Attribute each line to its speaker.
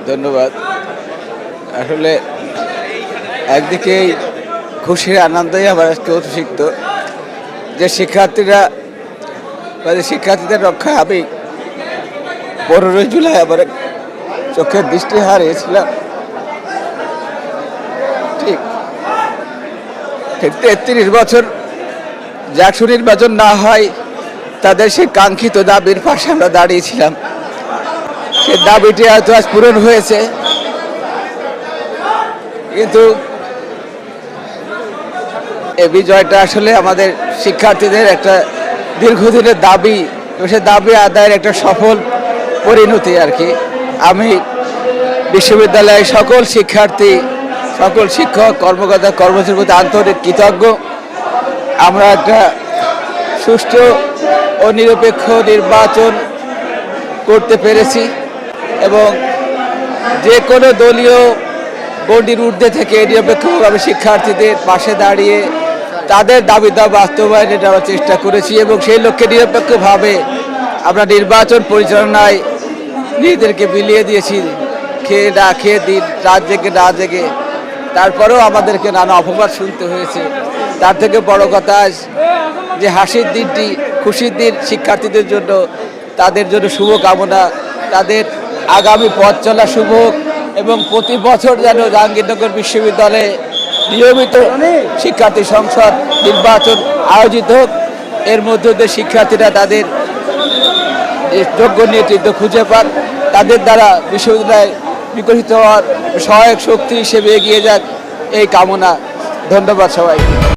Speaker 1: ধন্যবাদ। আসলে একদিকে খুশির আনন্দই আমার আজকে অতিরিক্ত যে শিক্ষার্থীদের রক্ষায় আমি 15 জুলাই আমার চোখের দৃষ্টি হারিয়েছিলাম। ঠিক ঠিক 33 বছর জাকসু নির্বাচন না হয় তাদের সেই কাঙ্ক্ষিত দাবির পাশে আমরা দাঁড়িয়েছিলাম। সে দাবিটি হয়তো আজ পূরণ হয়েছে, কিন্তু এই বিজয়টা আসলে আমাদের শিক্ষার্থীদের একটা দীর্ঘদিনের দাবি, সে দাবি আদায়ের একটা সফল পরিণতি আর কি। আমি বিশ্ববিদ্যালয়ের সকল শিক্ষার্থী, সকল শিক্ষক, কর্মকর্তা, কর্মচারীর প্রতি আন্তরিক কৃতজ্ঞ। আমরা একটা সুষ্ঠু ও নিরপেক্ষ নির্বাচন করতে পেরেছি এবং যে কোনো দলীয় গণ্ডির ঊর্ধ্বে থেকে নিরপেক্ষভাবে শিক্ষার্থীদের পাশে দাঁড়িয়ে তাদের দাবিদাবা বাস্তবায়নের আমরা চেষ্টা করেছি এবং সেই লক্ষ্যে নিরপেক্ষভাবে আমরা নির্বাচন পরিচালনায় নিজেদেরকে বিলিয়ে দিয়েছি, খেয়ে না খেয়ে, দিন রাত জেগে না জেগে। তারপরেও আমাদেরকে নানা অপবাদ শুনতে হয়েছে। তার থেকে বড় কথা যে হাসির দিনটি, খুশির দিন শিক্ষার্থীদের জন্য, তাদের জন্য শুভকামনা, তাদের আগামী পথ চলা শুভ হোক এবং প্রতি বছর যেন জাহাঙ্গীরনগর বিশ্ববিদ্যালয়ে নিয়মিত শিক্ষার্থী সংসদ নির্বাচন আয়োজিত হোক। এর মধ্য দিয়ে শিক্ষার্থীরা তাদের যোগ্য নেতৃত্ব খুঁজে পান, তাদের দ্বারা বিশ্ববিদ্যালয় বিকশিত হওয়ার সহায়ক শক্তি হিসেবে এগিয়ে যাক, এই কামনা। ধন্যবাদ সবাইকে।